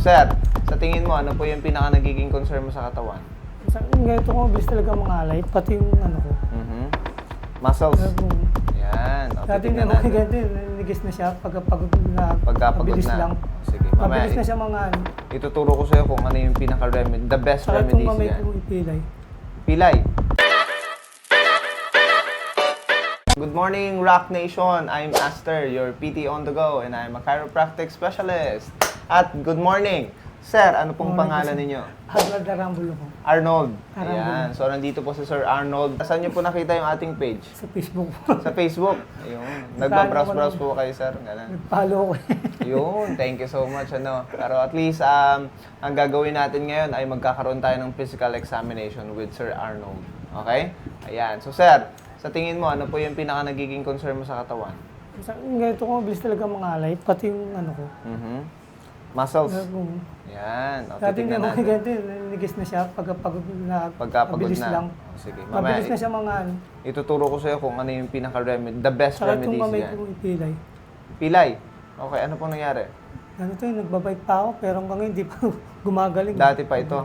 sir, sa tingin mo, ano po yung pinaka nagiging concern mo sa katawan? Ganito ko, mabilis talaga mangalay, pati yung ano ko. Muscles. Kung, Yan. O, dati titignan nga natin. ganito, nanigis na siya pagkapagod na, Pagkapagod mabilis na. lang. Sige, mamaya. Mabilis na siya mga ano. Ituturo ko sa'yo kung ano yung pinaka-remedy, the best Saka itong remedies mamay yan. ko ipilay. Pilay. Good morning, Rock Nation. I'm Aster, your PT on the go, and I'm a chiropractic specialist. At good morning, sir. Ano pong pangalan ninyo? Hagward Arambulo ko. Arnold. Arnold. Ayan. So, nandito po si Sir Arnold. Saan niyo po nakita yung ating page? Sa Facebook. Sa Facebook. Ayun. Nagbabrowse-browse po kayo, sir. Ganun. Nag-follow ko. Yun. Thank you so much. Ano. Pero at least, ang gagawin natin ngayon ay magkakaroon tayo ng physical examination with Sir Arnold. Okay? Ayan. So, sir, sa tingin mo, ano po yung pinaka nagiging concern mo sa katawan? Ganito ko, mabilis talaga mangalay, pati yung ano ko. Muscles. Kung, Yan. O, dati nga titignan natin. ganito, nanigis na siya pagkapagod na, Pagkapagod mabilis na. lang. O, sige. Mabilis na Mamaya, siya mga ano. ituturo ko sa'yo kung ano yung pinaka-remedy, the best Saka itong remedies mamay yan. ko ipilay. Pilay. Okay, ano pong nangyari? Ganito yun, nagbabike pa ako, pero hanggang ngayon hindi pa gumagaling. Dati pa ito.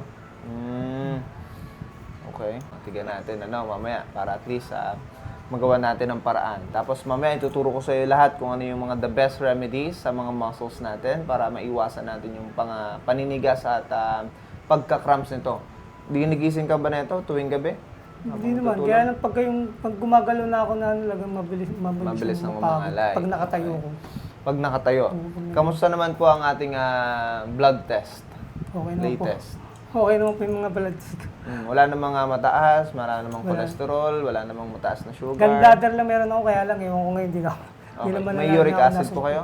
Okay. Tignan natin, mamaya, para at least magawa natin ng paraan. Tapos mamaya ituturo ko sa iyo lahat kung ano yung mga the best remedies sa mga muscles natin para maiwasan natin yung paninigas at pagka-cramps nito. Ginigising ka ba nito tuwing gabi? Hindi naman, kaya lang pag gumagalaw na ako na talagang mabilis na yung mamangalay. pag nakatayo ko. Pag nakatayo. Kamusta naman po ang ating blood test? Okay naman po. Latest. Okay naman po yung mga blood test ko. Wala namang mataas, wala namang cholesterol, wala namang mataas na sugar. Gallbladder lang meron ako, kaya lang ewan ko ngayon hindi ako. Okay. May uric acid po kayo?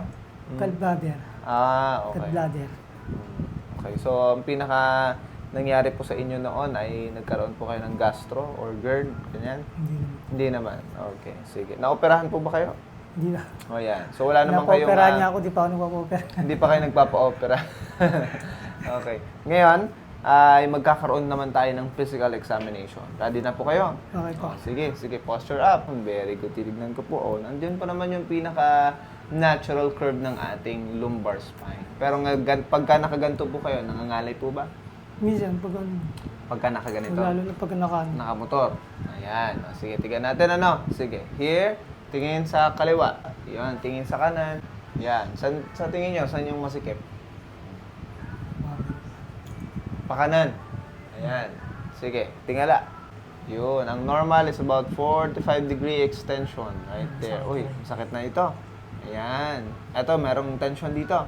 Gallbladder. Okay. Gallbladder. Okay, so ang pinaka nangyari po sa inyo noon ay nagkaroon po kayo ng gastro or GERD, ganyan? Hindi naman. Hindi naman. Okay, sige. Naoperahan po ba kayo? Hindi na. O yan. So wala naman kayong... Napaoperahan niya ako, di pa ako nagpapa-opera. Hindi pa kayo nagpapa-opera. Okay. Ngayon, ay magkakaroon naman tayo ng physical examination. Ready na po kayo? Okay po. Sige, posture up. Very good. Tinignan ko po. Nandiyan pa naman yung pinaka-natural curve ng ating lumbar spine. Pero pagka nakaganto po kayo, nangangalay po ba? Minsan, pag ano, Pagka nakaganito? lalo na pag nakaano. Nakamotor. Ayan. Sige, tingnan natin Sige. Here, tingin sa kaliwa. Yan, tingin sa kanan. Yan. Sa tingin nyo, saan yung masikip? Pakanan. Ayan. Sige, tingala. Yun. Ang normal is about 45-degree extension. Right there. Uy, sakit na ito. Ayan. Ito, merong tension dito.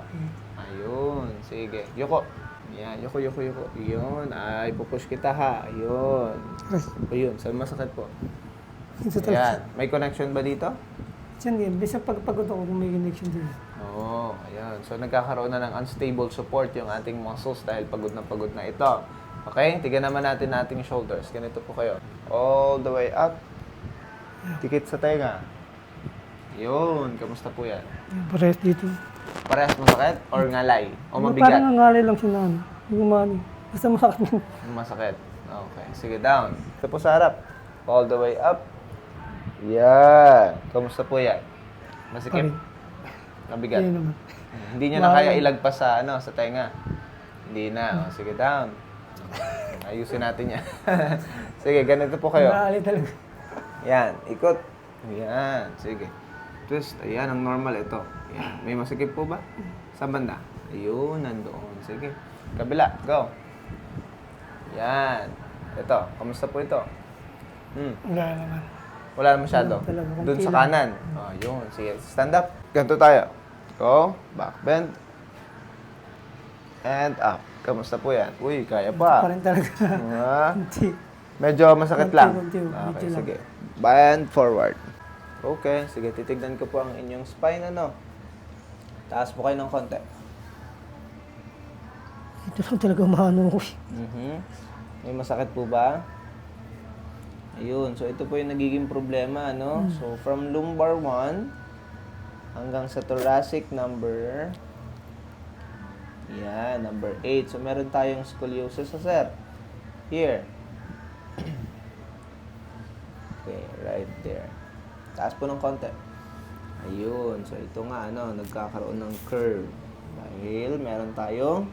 Ayun. Sige. Yuko. Ayan. Yuko. Yun. Ay, pupush kita ha. Ayun. Ayun. Saan masakit po? Ito Ayan. talaga. May connection ba dito? Diyan din, bisa pagpagod ako kung may connection din. Oo, ayan. So, nagkakaroon na ng unstable support yung ating muscles dahil pagod na ito. Okay? Tignan naman natin ating shoulders. Ganito po kayo. All the way up. Tikit sa tenga. Yun. Kamusta po yan? Parehas dito. Parehas masakit or ngalay? O Parang mabigat? nangalay lang siya na ano. Yung umani. Basta masakit yun. Masakit. Okay. Sige, down. Ito po sa harap. All the way up. Yan. Kamusta po yan? Masikip? Parin. Mabigat? Hindi naman. Hindi niya na kaya ilagpas sa sa tenga. Hindi na. O, sige, down. Ayusin natin yan. Sige, ganito po kayo. Nangalay talaga. Yan, ikot. Yan, sige. Twist. Ayan, ang normal ito. Yan. May masikip po ba? Sa banda? Ayun, nandoon. Sige. Kabila, go. Yan. Ito, kamusta po ito? Wala naman. Wala na masyado. Wala talaga. Doon sa Konti lang. kanan. Oh, yun. Sige, stand up. Ganito tayo. Go. Back bend. And up. Kamusta po yan? Uy, kaya pa. Pa rin talaga. Hindi. Medyo masakit lang. Konti, Okay, medyo lang. sige. Bend forward. Okay, sige. Titignan ko po ang inyong spine, Taas po kayo ng konti. Ito lang talaga maano ko. May masakit po ba? Ayun. So, ito po yung nagiging problema, So, from lumbar 1 hanggang sa thoracic number, number 8. So, meron tayong scoliosis, sir. Here. Okay, right there. Taas po ng konti. Ayun. So, ito nga, nagkakaroon ng curve. Dahil meron tayong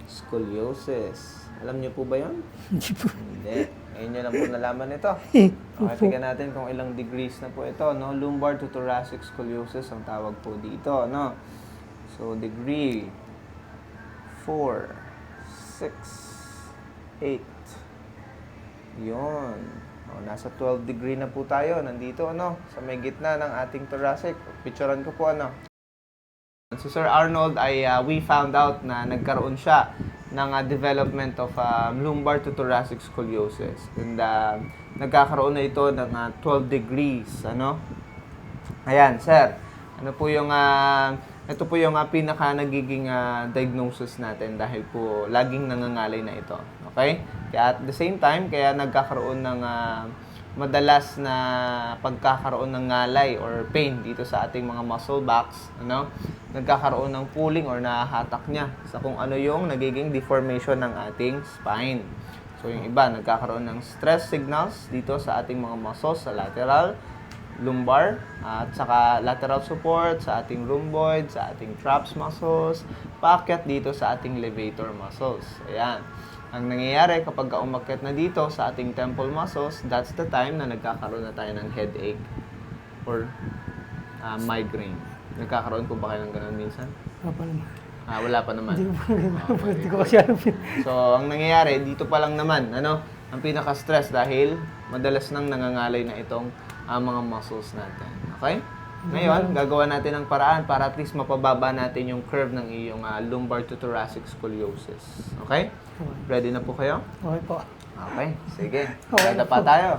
Scoliosis. Alam niyo po ba yun? Hindi po. Hindi. Ngayon nyo lang po nalaman ito. Okay, tingnan natin kung ilang degrees na po ito, no? Lumbar to thoracic scoliosis ang tawag po dito, no? So, degree 4, 6, 8. Yun. O, nasa 12 degree na po tayo. Nandito, ano? Sa may gitna ng ating thoracic. Picturean ko po, ano? Si Sir Arnold ay we found out na nagkaroon siya ng development of lumbar to thoracic scoliosis. And nagkakaroon na ito ng 12 degrees, ano? Ayan, sir. Ano po yung ito po yung pinaka nagiging diagnosis natin dahil po laging nangangalay na ito. Okay? Kaya at the same time, kaya nagkakaroon ng madalas na pagkakaroon ng ngalay or pain dito sa ating mga muscle backs, ano? Nagkakaroon ng pulling or nahahatak niya sa kung ano yung nagiging deformation ng ating spine. So yung iba, nagkakaroon ng stress signals dito sa ating mga muscles sa lateral, lumbar, at saka lateral support sa ating rhomboid, sa ating traps muscles, paakyat dito sa ating levator muscles. Ayan. Ang nangyayari kapag umakyat na dito sa ating temple muscles, that's the time na nagkakaroon na tayo ng headache or migraine. Nagkakaroon po ba kayo ng ganun minsan? Wala naman. Wala pa naman. Hindi ko kasi alam yun. So, ang nangyayari, dito pa lang naman, ano, ang pinaka-stress dahil madalas nang nangangalay na itong mga muscles natin. Okay? Ngayon, gagawa natin ng paraan para at least mapababa natin yung curve ng iyong lumbar to thoracic scoliosis. Okay? Ready na po kayo? Okay po. Okay, sige. Okay na Ganda pa po. tayo.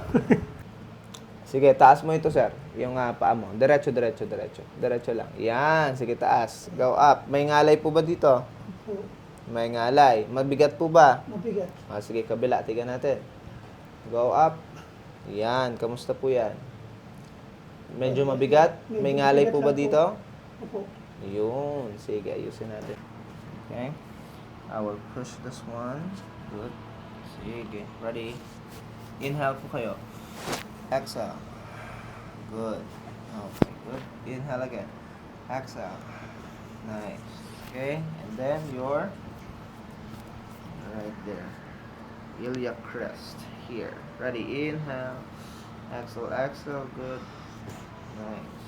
Sige, taas mo ito, sir. Yung paa mo. Diretso, diretso, diretso. Diretso lang. Yan. Sige, taas. Go up. May ngalay po ba dito? Po. May ngalay. Mabigat po ba? Mabigat. Sige, kabila. Tiga natin. Go up. Yan. Kamusta po yan? Medyo mabigat? May ngalay po ba dito? Opo. Yun. Sige, ayusin natin. Okay. I will push this one. Good. Sige. Ready? Inhale po kayo. Exhale. Good. Okay, good. Inhale again. Exhale. Nice. Okay. And then your right there. Iliac crest here. Ready? Inhale. Exhale. Exhale. Good. Nice.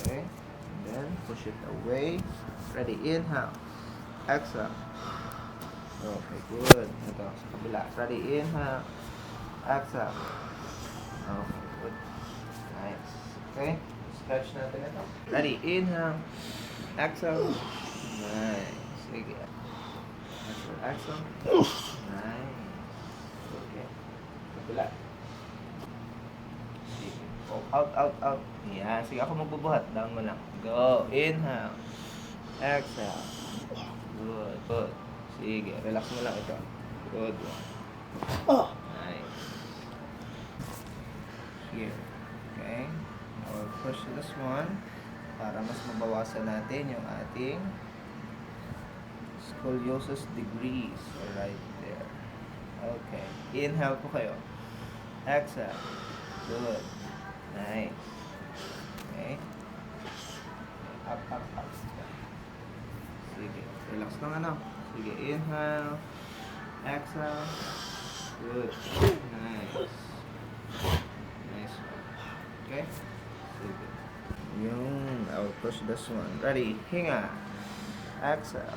Okay. And then push it away. Ready? Inhale. Exhale. Okay, good. Ito, sa kabila. Ready? Inhale. Exhale. Okay, good. Nice. Okay. Stretch natin ito. Ready? Inhale. Exhale. Nice. Sige. Exhale. Exhale. Nice. Okay. Kabila. Sige. Oh, out, out, out. Yan. Sige, ako magbubuhat. Down mo lang. Go. Inhale. Exhale. Good. Good. Sige. Relax mo lang ito. Good one. Nice. Here. Okay. I will push this one para mas mabawasan natin yung ating scoliosis degrees right there. Okay. Inhale po kayo. Exhale. Good. Nice. Okay. Up, up, up. Sige. Relax lang ano. Sige. Inhale. Exhale. Good. Nice. Nice one. Okay. Sige. Yung, I'll push this one. Ready? Hinga. Exhale.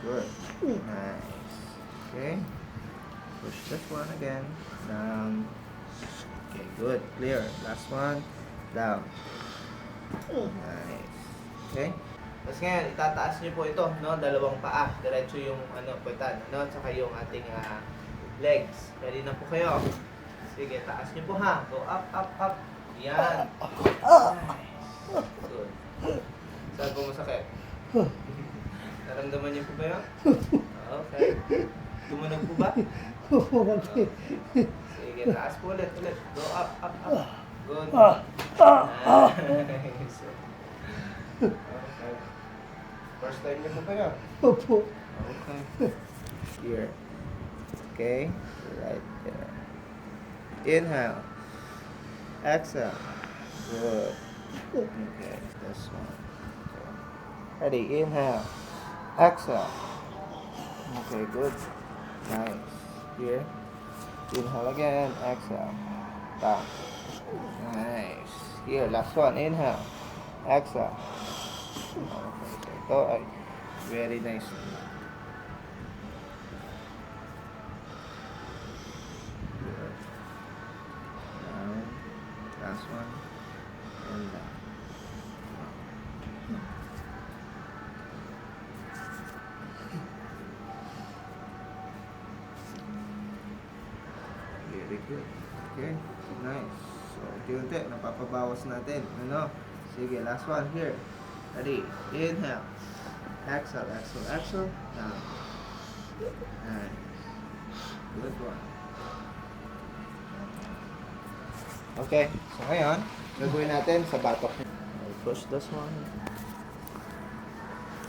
Good. Nice. Okay. Push this one again. Down. Okay, good. Clear. Last one. Down. Nice. Okay. Tapos ngayon, itataas niyo po ito, no? Dalawang paa. Diretso yung puwetan, no? Tsaka yung ating legs. Ready na po kayo. Sige, taas niyo po ha. Go up, up, up. Yan. Nice. Good. Saan po masakit? Naramdaman niyo po ba yun? Okay. Tumunog po ba? Sige, taas po ulit. Go up, up, up. Good. Nice. Okay. First time niyo po ba yun? Opo. Okay. Here. Okay. Right there. Inhale. Exhale. Good. Okay. This one. Okay. Ready. Inhale. Exhale. Okay, good. Nice. Here. Inhale again. Exhale. Down. Nice. Here, last one. Inhale. Exhale. Okay, so ito ay very nice. Good. Down. Last one. And down. Very good. Okay. Nice. So, unti-unti, napapabawas natin. Ano? Sige, last one here. Ready? Inhale. Exhale, exhale, exhale. Down. Nice. Good one. Okay. So, ngayon, gagawin natin sa batok. I'll push this one.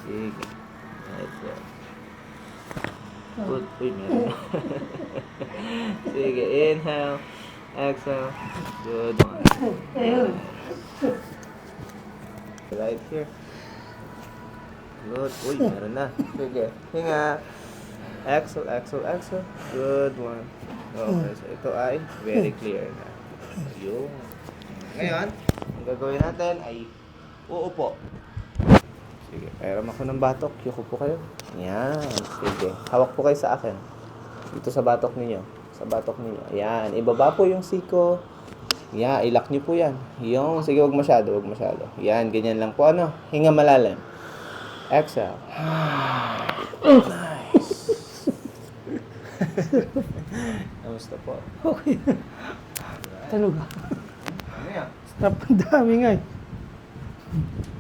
Sige. Right there. Good. Uy, meron. Sige, inhale. Exhale. Good one. Right here. Good. Uy, meron na. Sige. Hinga. Exhale, exhale, exhale. Good one. Okay, so ito ay very clear na. Yun. Ngayon, ang gagawin natin ay uupo. Sige, pairam ako ng batok. Yuko po kayo. Yan. Sige. Hawak po kayo sa akin. Dito sa batok ninyo. Sa batok ninyo. Yan. Ibaba po yung siko. Yan. Ilak nyo po yan. Yung. Sige, wag masyado. Wag masyado. Yan. Ganyan lang po. Ano? Hinga malalim. Exhale. Nice. Kamusta po? Okay. Talaga. Ano yan? Stop, ang dami nga eh.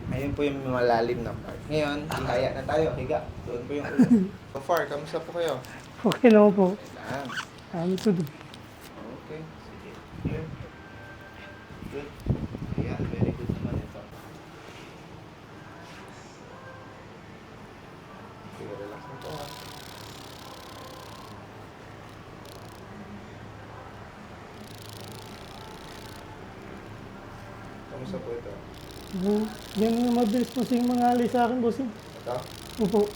Ayun po yung malalim na part. Ngayon, ihaya na tayo. Higa. Doon po yung ulo. So far, kamusta po kayo? Okay naman po. Kailangan. Dami to do. Okay. Sige. Here. Good. Ayan. Very good naman ito. Sige, relax na po. Kamusta po ito? Yan yung mabilis po siyang mangali sa akin, bossing. Ito? Opo.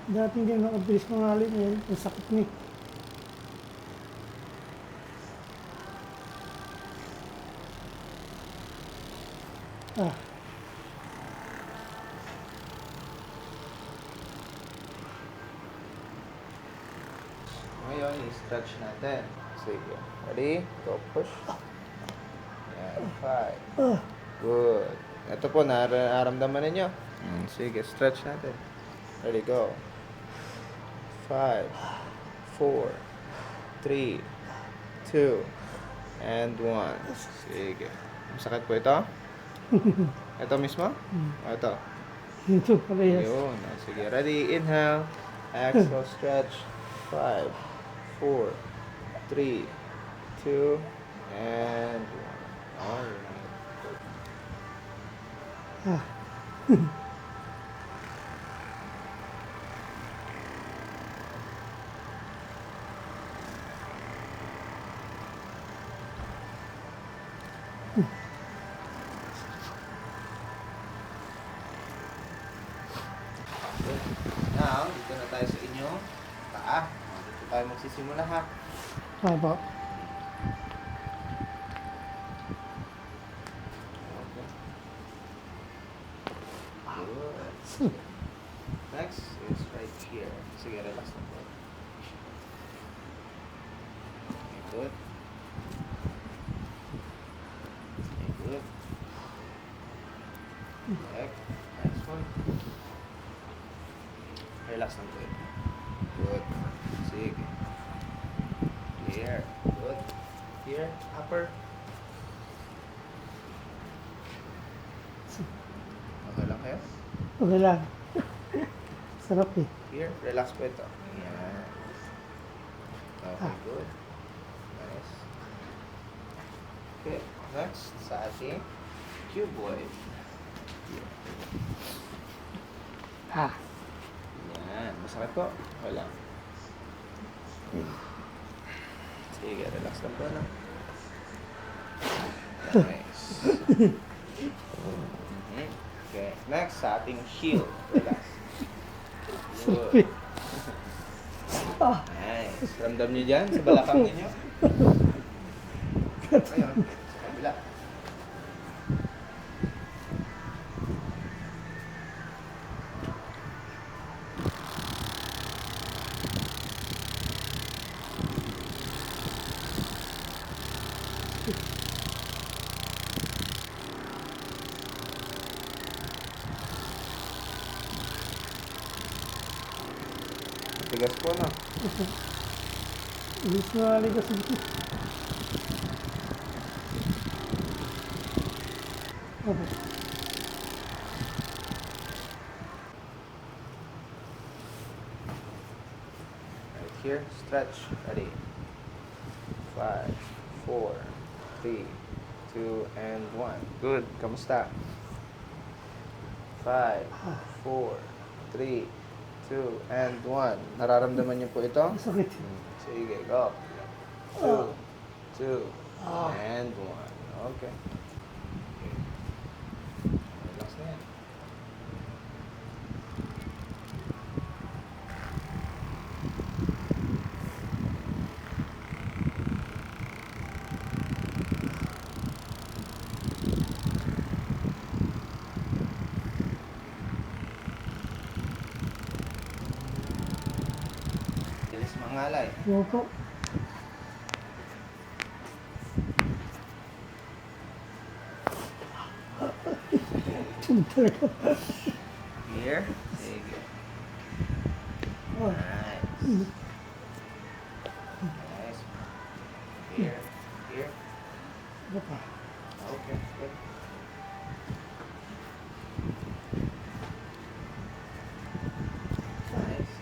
Dati hindi na mabilis mangali ngayon. Ang sakit ni. Ah. Ngayon, i-stretch natin. Sige. Ready? Go push. Yan. 5. Good. Ito po, nararamdaman ninyo. Sige, stretch natin. Ready, go. 5, 4, 3, 2, and 1. Sige. Masakit po ito? Ito mismo? O ito? Ito pala yan. Yun. Sige, ready? Inhale. Exhale, stretch. 5, 4, 3, 2, and 1. Alright. Ah. Now, dito na tayo sa inyong paa. Dito tayo magsisimula ha. Opo. Okay. Good. Next is right here. Sige, relax na po. Okay, good. Okay, good. Okay, next one. Relax lang po. Good. Sige. Here. Good. Here. Upper. Okay lang kayo? Okay lang. Sarap eh. Here. Relax po ito. Yan. Okay, good. Nice. Okay. Next, sa ating cuboid. Ah. Yan. Masakit po? Wala. Sige, relax lang po na. Nice. Okay. Next, sa ating shield. Relax. Good. Nice. Ramdam niyo dyan sa balakang ninyo? Ayun, sa kabila. Tigas po, no? Ilis na ligas dito. Okay. Right here, stretch. Ready. 5, 4, 3, 2, and 1. Good. Kamusta? 5, 4, 3, 2, and 1. Nararamdaman niyo po ito? Sakit. Sige, go. 2, 2, and 1. Okay. Relax na yan. Bilis mangalay. Oo po. Here. Sige. Oh. Nice. Nice. Here. Here. Ano pa? Okay. Good. Nice.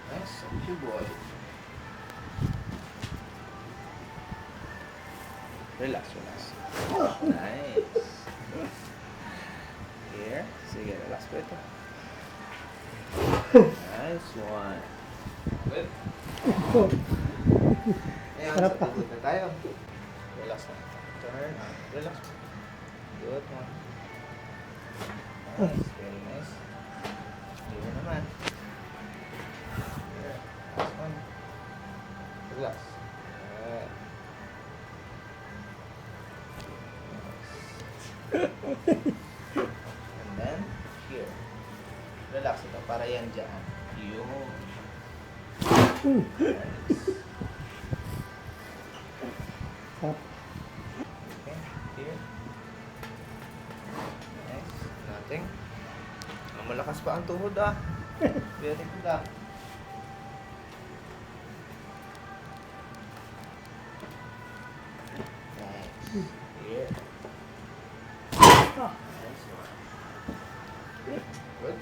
Nice. Thank you, boy. Relax, relax. Nice. Here. Sige, relax po ito. Nice one. Good. Ayan, Sarap sa pa. tugod na tayo. Relax na. Turn. Relax. Good one. Nice. Very nice. Here naman. Here. Last one. Relax. Ayan. And then, here. Relax ito para yan dyan. Yun. Nice. Sarap. Okay, here. Nice. Nothing. Malakas pa ang tuhod ah. Very good ah. Nice. Here. Nice one. Good.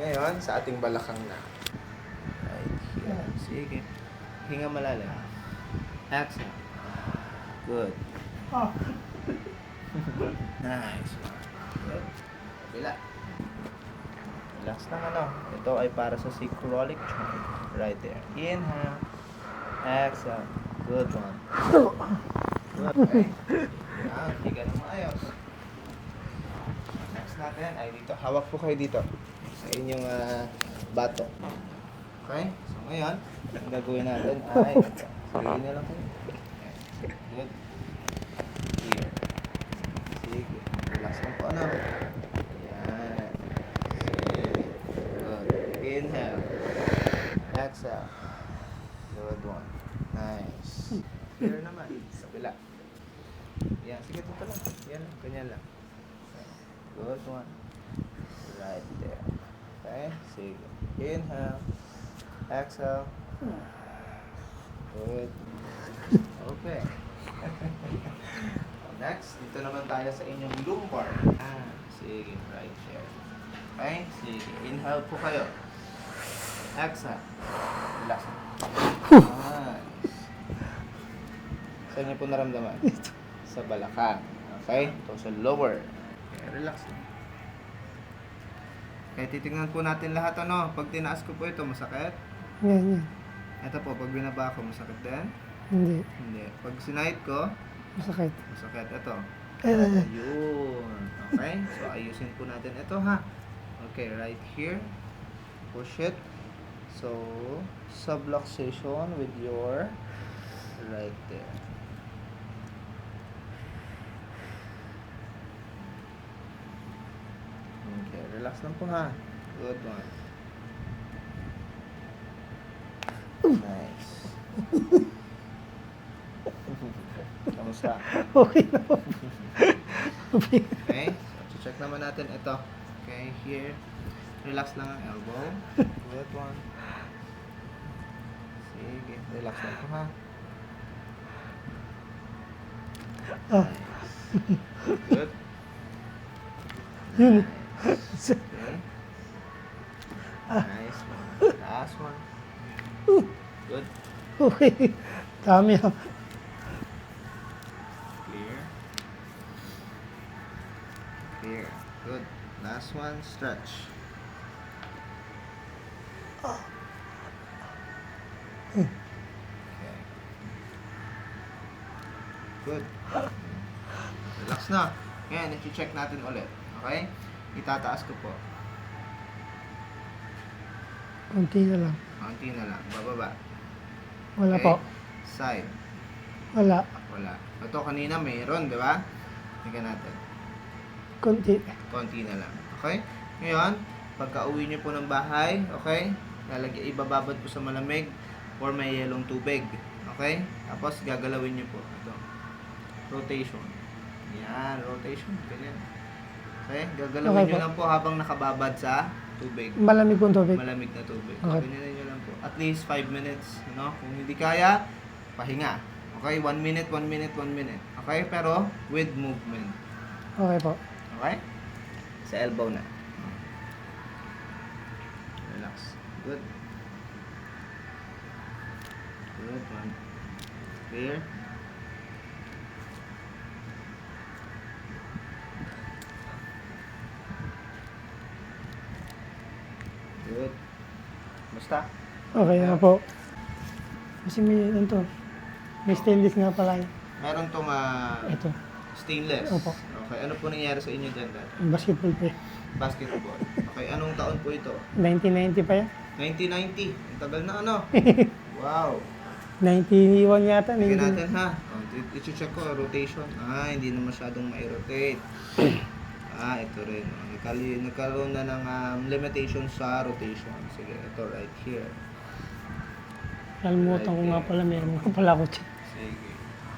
Ngayon, sa ating balakang na. Right here. Sige. Hinga malalim. Exhale. Good. Ah. Nice one. Good. Kabila. Relax lang ano. Ito ay para sa sacroiliac joint. Right there. Inhale. Exhale. Good one. Good. Okay. Yan. Higa ng maayos. Next natin ay dito. Hawak po kayo dito. Sa inyong bato. Okay? So ngayon, ang gagawin natin ay sabihin na lang kayo. Good. Here. Sige. Relax lang po ano. Yan. Sige. Good. Inhale. Exhale. Good one. Nice. Here naman. Sa kabila. Yan. Sige, dito lang. Yan lang. Ganyan lang. Good one. Right there. Okay? Sige. Inhale. Exhale. Good. Okay. Next, dito naman tayo sa inyong lumbar. Sige. Right there. Okay? Sige. Inhale po kayo. Exhale. Relax. Nice. Saan niyo po naramdaman? Sa balakang. Okay? Ito sa lower. Okay, relax lang. Okay, titingnan po natin lahat ano. Pag tinaas ko po ito, masakit. Yan, yan. Ito po, pag binaba ko, masakit din. Hindi. Hindi. Pag sinahit ko, Masakit. masakit. Ito. Yun. Okay? So, ayusin po natin ito ha. Okay, right here. Push it. So, subluxation with your right there. Okay, relax lang po ha. Good one. Nice. Kamusta? Okay na po. Okay. Okay, so check naman natin ito. Okay, here. Relax lang ang elbow. Good one. Sige, relax lang po ha. Ah, Nice. Good. yun. Nice. Okay. Nice one. Last one. Good. Okay. Dami ah. Clear. Clear. Good. Last one, stretch. Okay. Good. Relax na. Ngayon, i-check natin ulit. Okay? Itataas ko po. Konti na lang. Konti na lang. Bababa. Wala Okay? po. Side. Wala. Wala. Ito kanina mayroon, di ba? Tingnan natin. Konti. Konti na lang. Okay? Ngayon, pagka uwi nyo po ng bahay, okay? Ibababad po sa malamig or may yelong tubig. Okay? Tapos gagalawin nyo po. Ito. Rotation. Yan, rotation. Ganyan. Okay? Gagalawin Okay nyo po. lang po habang nakababad sa tubig. Malamig pong tubig. Malamig na tubig. Okay. Ganyan nyo lang po. At least 5 minutes. No? Kung hindi kaya, pahinga. Okay? 1 minute, 1 minute, 1 minute. Okay? Pero with movement. Okay po. Okay? Sa elbow na. Relax. Good. Good one. Clear. Good. Basta? Okay na po. Kasi may ano to. May stainless nga pala yun. Meron tong Ito. stainless. Opo. Okay. Ano po nangyari sa inyo dyan dati? Basketball po. Basketball. Okay. Anong taon po ito? 1990 pa yan. 1990. Ang tagal na ano? Wow. 91 yata. Tingnan 90. natin ha. I-check ko, rotation. Hindi na masyadong mai-rotate. Ito rin. Nagkaroon na ng limitation sa rotation. Sige, ito right here. Kalimutan ko nga pala. Meron nga pala ako dyan. Sige.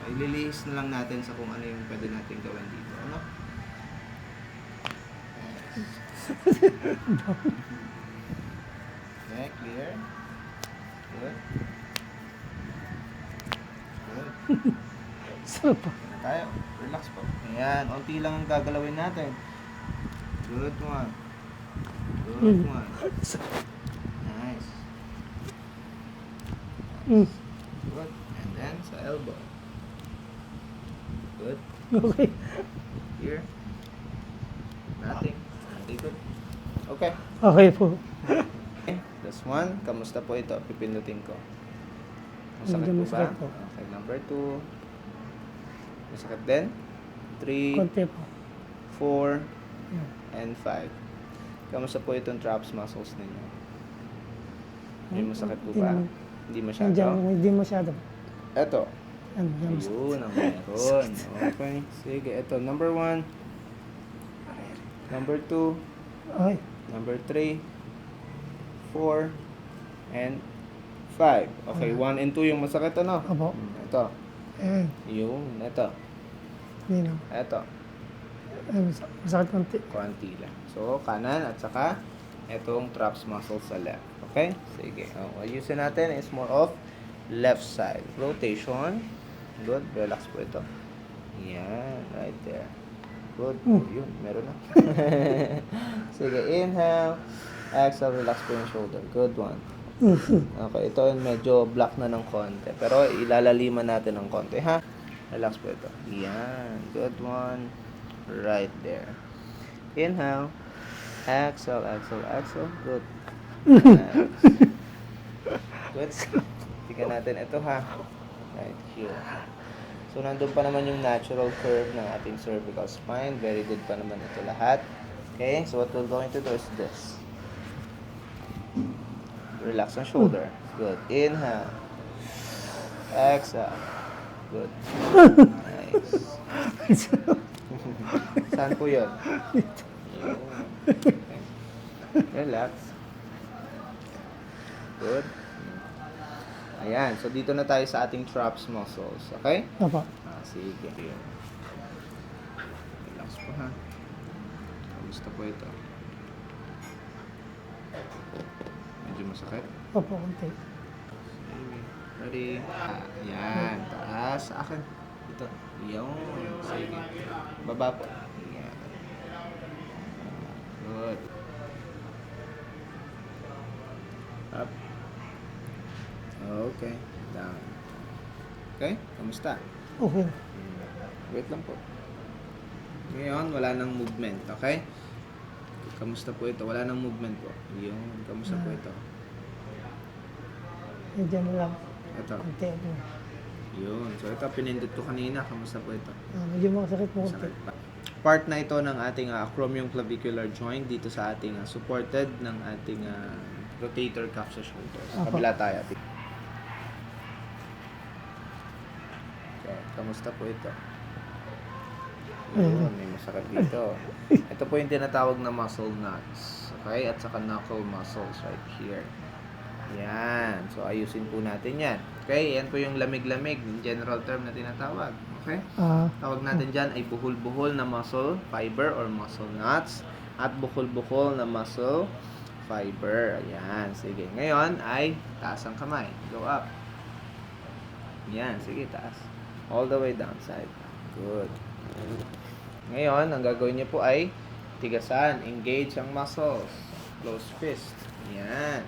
Ililihis na lang natin sa kung ano yung pwede natin gawin dito. Ano? Okay, clear. Good. Good. Sarap po. Tayo. Relax po. Ayan. Unti lang ang gagalawin natin. Good one. Good one. Nice. Mm. Good. And then sa elbow. Good. Okay. Here. Nothing. Okay, good. Okay. Okay po. Okay. This one. Kamusta po ito? Pipindutin ko. Masakit Medyo po ba? masakit po. Okay. Number 2. Masakit din. 3, Konti po. 4, Yan. and 5. Kamusta po itong traps muscles ninyo? May masakit po ba? Hindi masyado? Hindi masyado. Eto. Ano, yan masakit. Ayun, ang meron. Okay. Sige, ito. Number 1. Number 2. Okay. Number 3. 4. And 5. Okay, 1 and 2 yung masakit, ano? Opo. Ito. Eh, Yung, ito. hindi na. Ito. Masakit konti. Konti lang. So, kanan at saka itong traps muscle sa left. Okay? Sige. Ayusin natin is more of left side. Rotation. Good. Relax po ito. Yan. Right there. Good. Yun. Meron na. Sige. Inhale. Exhale. Relax po yung shoulder. Good one. Okay. Ito yung medyo black na ng konti. Pero ilalaliman natin ng konti. Ha? Relax po ito. Yan. Good one. Right there. Inhale. Exhale, exhale, exhale. Good. Nice. Good. Tingnan natin ito ha. Right here. So, nandun pa naman yung natural curve ng ating cervical spine. Very good pa naman ito lahat. Okay, so what we're going to do is this. Relax ang shoulder. Good. Inhale. Exhale. Good. Nice. Saan po yun? Yun. Okay. Relax. Good. Ayan. So, dito na tayo sa ating traps muscles. Okay? Opo. Sige. Relax po ha. Kamusta po ito? Medyo masakit? Opo, konti. Sige. Ready? Ayan. Taas. Sa akin. Ito. Yun. Sige. Baba po. Ayan. Good. Up. Okay. Down. Okay? Kamusta? Okay. Wait lang po. Ngayon, wala nang movement. Okay? Kamusta po ito? Wala nang movement po. Yun. Kamusta po ito? Medyo na lang. Ito. Konti ako. Yun. So, ito, pinindot ko kanina. Kamusta po ito? Medyo makasakit po konti. Sakit pa. Part na ito ng ating acromioclavicular joint dito sa ating supported ng ating rotator cuff sa shoulders. Apo. Kabila tayo. Okay. Kamusta po ito? Yun, may masakit dito. Ito po yung tinatawag na muscle knots. Okay? At saka knuckle muscles right here. Yan. So, ayusin po natin yan. Okay? Yan po yung lamig-lamig. Yung general term na tinatawag. Okay? Tawag natin dyan ay buhol-buhol na muscle fiber or muscle knots. At buhol-buhol na muscle fiber. Ayan. Sige. Ngayon ay taas ang kamay. Go up. Yan. Sige, taas. All the way down side. Good. Ngayon, ang gagawin niyo po ay tigasan. Engage ang muscles. Close fist. Yan.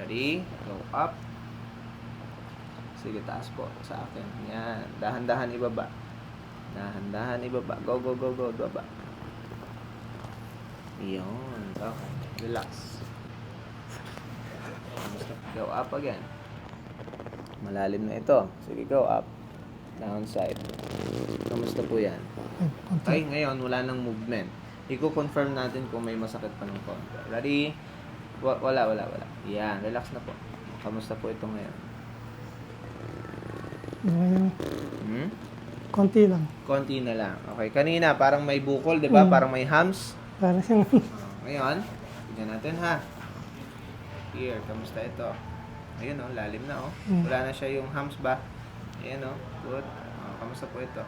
Ready? Go up. Sige, taas po sa akin. Yan. Dahan-dahan ibaba. Dahan-dahan ibaba. Go, go, go, go. Baba. Yun. Okay. Relax. Go up again. Malalim na ito. Sige, go up. Downside. Kamusta po yan? Okay, ngayon wala nang movement. Iko-confirm natin kung may masakit pa ng konti. Ready? Wala. Yan, relax na po. Kamusta po ito ngayon? Konti lang. Konti na lang. Okay, kanina parang may bukol, di ba? Parang may hams. Para siyang Ngayon, tignan natin ha. Here, kamusta ito? Ayun oh, lalim na oh. Wala na siya yung hams ba? Ayan oh, good. Kamusta po ito?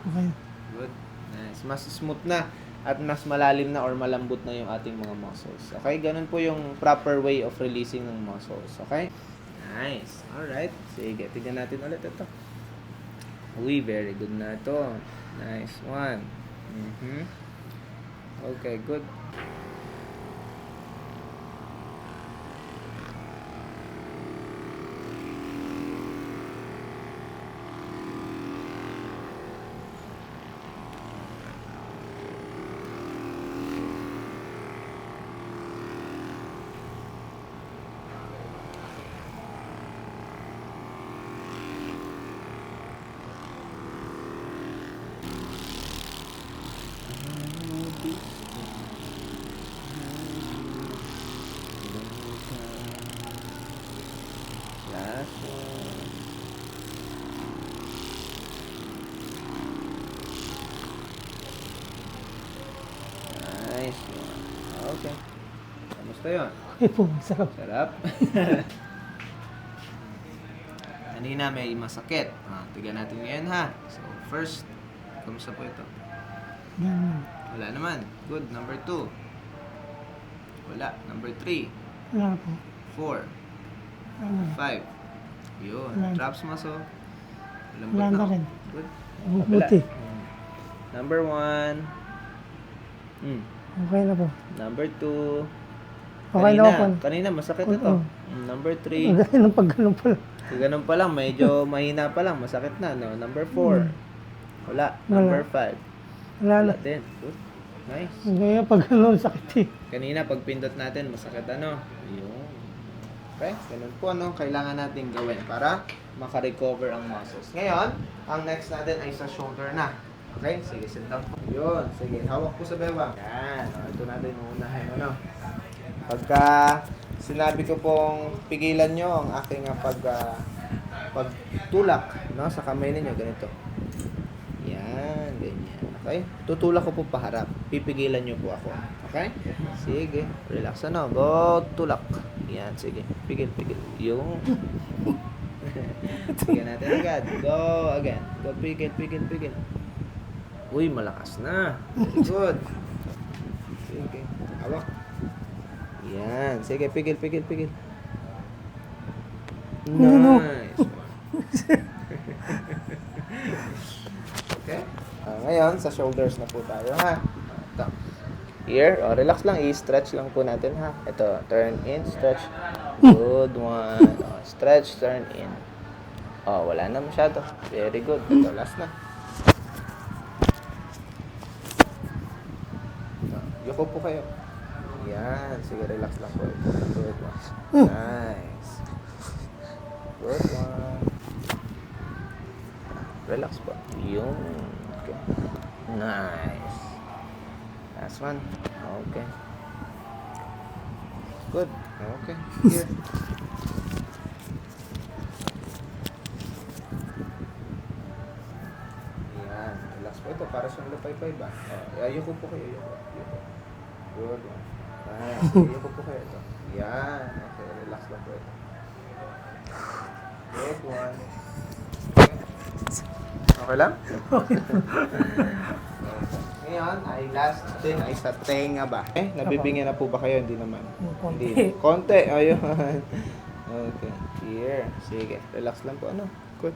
okay. Good. Nice. Mas smooth na at mas malalim na or malambot na yung ating mga muscles. Okay? Ganun po yung proper way of releasing ng muscles. Okay? Nice. Alright. Sige, tignan natin ulit ito. Uy, very good na ito. Nice one. Okay, good. Last one. Nice one. Okay. Kamusta yun? Okay po, sarap. Sarap. Kanina may masakit. Tignan natin ngayon ha. So, first, kamusta po ito? Yan. Wala naman. Good. Number 2. Wala. Number 3. Wala po. 4. Wala. 5. Yun. Wala. Traps muscle. Lambot Wala na na. rin. Good. Buti. Number 1. Okay na po. Number 2. Okay na po. Kanina masakit Oo. ito. Number 3. Maganda ng pagganong pala. Ganun pa lang, medyo mahina pa lang, masakit na, no? Number 4. Wala. Number 5. Wala na. Wala din. Good. Nice. Ngayon pagganong sakit eh. Kanina, pag pindot natin, masakit ano? Yun. Okay? Ganun po ano kailangan natin gawin para makarecover ang muscles. Ngayon, ang next natin ay sa shoulder na. Okay? Sige, sit down po. Yun. Sige, hawak po sa bewang. Yan. O, ito natin uunahin. Ano? Pagka sinabi ko pong pigilan nyo ang aking pagtulak no, sa kamay ninyo, ganito. Yan, ganyan. Okay? Tutulak ko po paharap. Pipigilan nyo po ako. Okay? Sige. Relax ano. Go, tulak. Yan, sige. Pigil. Yung. Sige natin agad. Go again. Go, pigil. Uy, malakas na. Very good. Sige. Hawak. Yan. Sige, pigil. Nice. Okay? Ngayon, sa shoulders na po tayo, ha? Ito. Here, relax lang. I-stretch lang po natin, ha? Ito, turn in, stretch. Good one. Stretch, turn in. Wala na masyado. Very good. Ito, last na. Yuko po kayo. Yan. Sige, relax lang po. Good one. Nice. Good one. Relax po. Yun. Okay. Nice. Last one. Okay. Good. Okay. Here. Yan. Relax po ito. Para siyang lupay-pay ba? Ayoko po kayo. Ayoko. Good one. Nice. Ayoko po kayo ito. Yan. Okay. Relax lang po ito. Good one. Okay lang? Okay. Ngayon, ay last thing ay sa tenga ba? Nabibingyan na po ba kayo? Hindi naman. Konti. Hindi. Konti. Ayun. Okay. Here. Sige. Relax lang po. Ano? Good.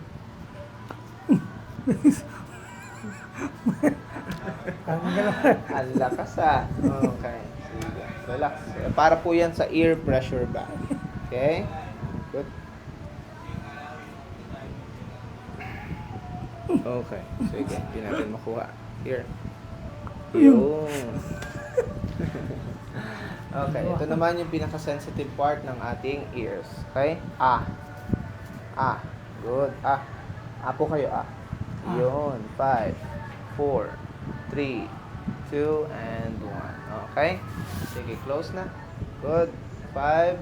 Ang lakas ah. Okay. Sige. Relax. Para po yan sa ear pressure ba? Okay? Good. Okay. Sige. Hindi natin makuha. Here. Yun. Okay. Ito naman yung pinaka-sensitive part ng ating ears. Okay? Good. Po kayo. Yun. 5, 4, 3, 2, and 1. Okay? Sige. Close na. Good. 5,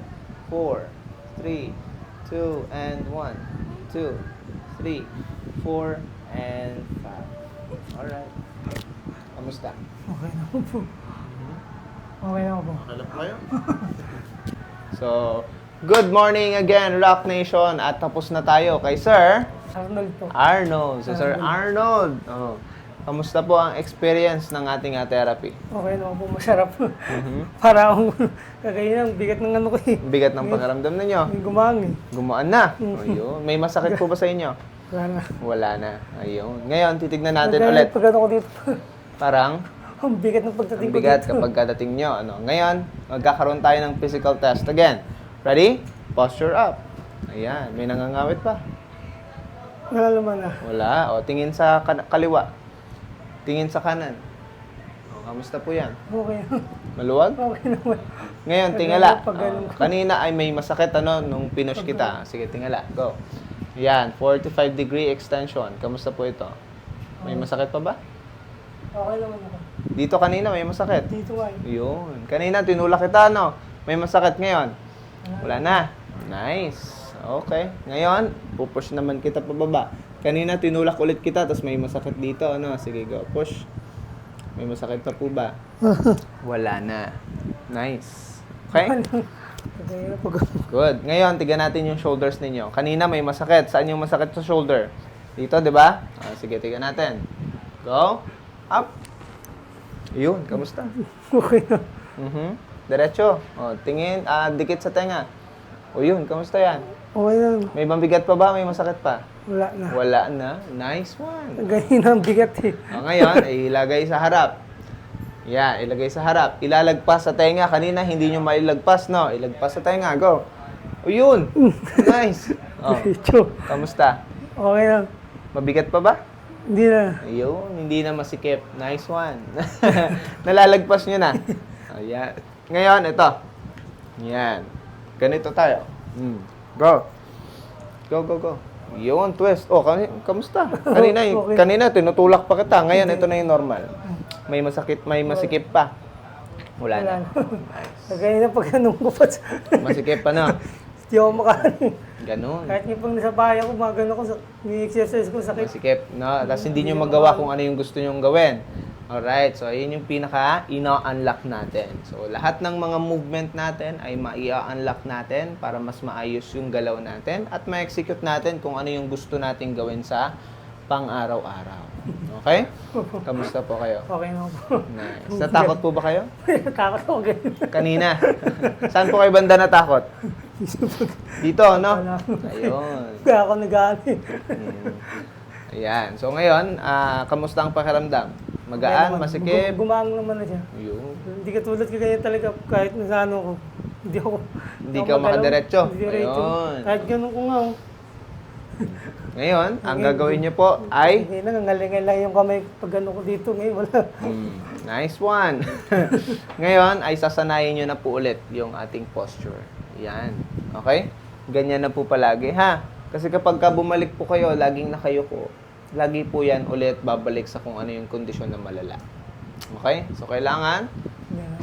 4, 3, 2, and 1. 2, 3, 4, and 5. Alright. Kamusta? Okay na po. Okay na po. Alam ko kayo? So, good morning again, Rock Nation. At tapos na tayo kay Sir Arnold po. Arnold. So, Sir Arnold. Kamusta po ang experience ng ating therapy? Okay na po. Masarap. Para akong kakainang bigat ng ano ko eh. Bigat ng pakiramdam ninyo. May gumang eh. Gumaan na. Ayun. May masakit po ba sa inyo? Wala na. Wala na. Ayun. Ngayon, titignan natin ulit. Pag ano ko dito. Parang Ang bigat ng ang pagdating ko bigat dito. kapag kadating nyo. Ngayon, magkakaroon tayo ng physical test. Again, ready? Posture up. Ayan, may nangangawit pa. Wala naman ah. Wala. Tingin sa kaliwa. Tingin sa kanan. Kamusta po yan? Okay. Maluwag? Okay naman. Ngayon, tingala. Pag ganun ko. Kanina ay may masakit nung pinush kita. Sige, tingala. Go. Yan, 45-degree extension. Kamusta po ito? May masakit pa ba? Okay naman ako. Dito kanina may masakit. Dito nga eh. Yun. Kanina tinulak kita, no? May masakit ngayon. Wala na. Nice. Okay. Ngayon, pupush naman kita pababa. Kanina tinulak ulit kita, tapos may masakit dito, ano? Sige, go. Push. May masakit pa po ba? Wala na. Nice. Okay? Okay na po. Good. Ngayon, tignan natin yung shoulders ninyo. Kanina may masakit. Saan yung masakit sa shoulder? Dito, di ba? Sige, tignan natin. Go. Up. Yun, kamusta? Okay na. Diretso. Tingin, dikit sa tenga. Yun, kamusta yan? Okay na. May mabigat pa ba? May masakit pa? Wala na. Wala na. Nice one. Ganyan ang bigat eh. Ngayon, ilagay sa harap. Yan, ilagay sa harap. Ilalagpas sa tenga. Kanina, hindi nyo mailagpas, no? Ilagpas sa tenga. Go. Yun. Nice. Diretso. Kamusta? Okay na. Mabigat pa ba? Hindi na. Ayun, hindi na masikip. Nice one. Nalalagpas nyo na. Ayan. Ngayon, ito. Yan. Ganito tayo. Go. Go. Yun, twist. Oh, kamusta? Kanina, Okay. kanina tinutulak pa kita. Ngayon, ito na yung normal. May masakit, may masikip pa. Wala na. Ganyan na pag anong kupat. Masikip pa na. Hindi ako makaano. Ganun. Kahit yung pang nasa bahay ako, mga gano'n ko, ni-exercise ko, sakit. Masikip. No? Tapos hindi nyo magawa kung ano yung gusto nyong gawin. Alright, so yun yung pinaka ina-unlock natin. So lahat ng mga movement natin ay ma-unlock natin para mas maayos yung galaw natin at ma-execute natin kung ano yung gusto nating gawin sa pang-araw-araw. Okay? Kamusta po kayo? Okay na po. Nice. Natakot po ba kayo? Takot ako ganyan. Kanina. Saan po kayo banda natakot? Dito, no? Wala. Ayun. Kaya ako nag-ano eh. Ayan. So ngayon, kamusta ang pakiramdam? Magaan, masikip? Gumaang naman na siya. Yun. Hindi katulad ka ganyan talaga kahit na ano ko. Hindi ako. Hindi ka makadiretso. Hindi diretso. Ayun. Kahit ganun ko nga. oh. Ngayon, ang gagawin nyo po ay... Hindi na, nangalingan lang yung kamay pag ano ko dito. Ngayon wala. Nice one. Ngayon ay sasanayin nyo na po ulit yung ating posture. Yan. Okay? Ganyan na po palagi, ha? Kasi kapag ka bumalik po kayo, laging nakayuko, lagi po yan ulit babalik sa kung ano yung kondisyon na malala. Okay? So, kailangan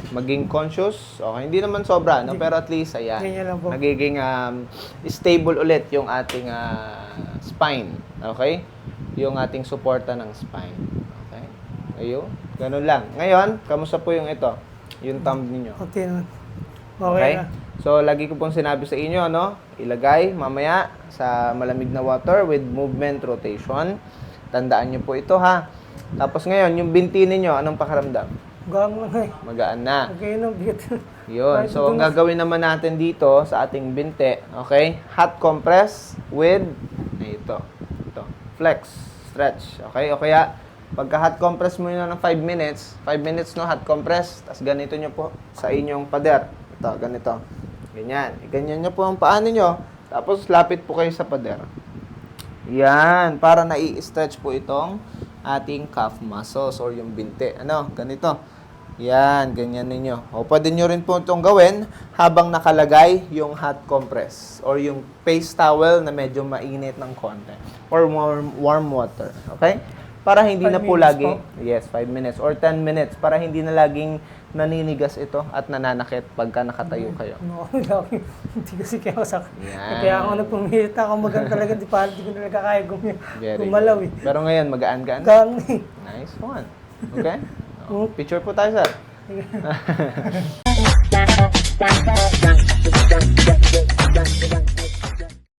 maging conscious. Okay, hindi naman sobra, no? Pero at least, ayan. Ganyan lang po. Nagiging stable ulit yung ating spine. Okay? Yung ating suporta ng spine. Okay? Ayun. Ganun lang. Ngayon, kamusta po yung ito? Yung thumb ninyo. Okay na. Okay Okay? na. So, lagi ko pong sinabi sa inyo, no? Ilagay mamaya sa malamig na water with movement rotation. Tandaan nyo po ito, ha? Tapos ngayon, yung binti ninyo, anong pakiramdam? Gaang lang eh. Magaan na. Okay na, bigat. Yun. So, ang gagawin naman natin dito sa ating binti, okay? Hot compress with, ito. Flex, stretch. Okay? O kaya, pagka hot compress mo yun ng 5 minutes, 5 minutes no, hot compress, tapos ganito nyo po sa inyong pader. Ito, ganito. Ganyan. Ganyan nyo po ang paa ninyo. Tapos, lapit po kayo sa pader. Yan. Para nai-stretch po itong ating calf muscles or yung binti. Ano? Ganito. Yan. Ganyan ninyo. O, pwede nyo rin po itong gawin habang nakalagay yung hot compress or yung face towel na medyo mainit ng konti or warm water. Okay? Para hindi 5 na po minutes lagi, po? yes, 5 minutes or 10 minutes para hindi na laging naninigas ito at nananakit pagka nakatayo kayo. No, hindi kasi kaya ako sakit. Yan. Kaya ako nagpumilit ako magang talaga, di ko talaga kaya Very gumalaw eh. good. Pero ngayon, magaan-gaan. Gaang eh. Nice one. Okay? Picture po tayo, sir.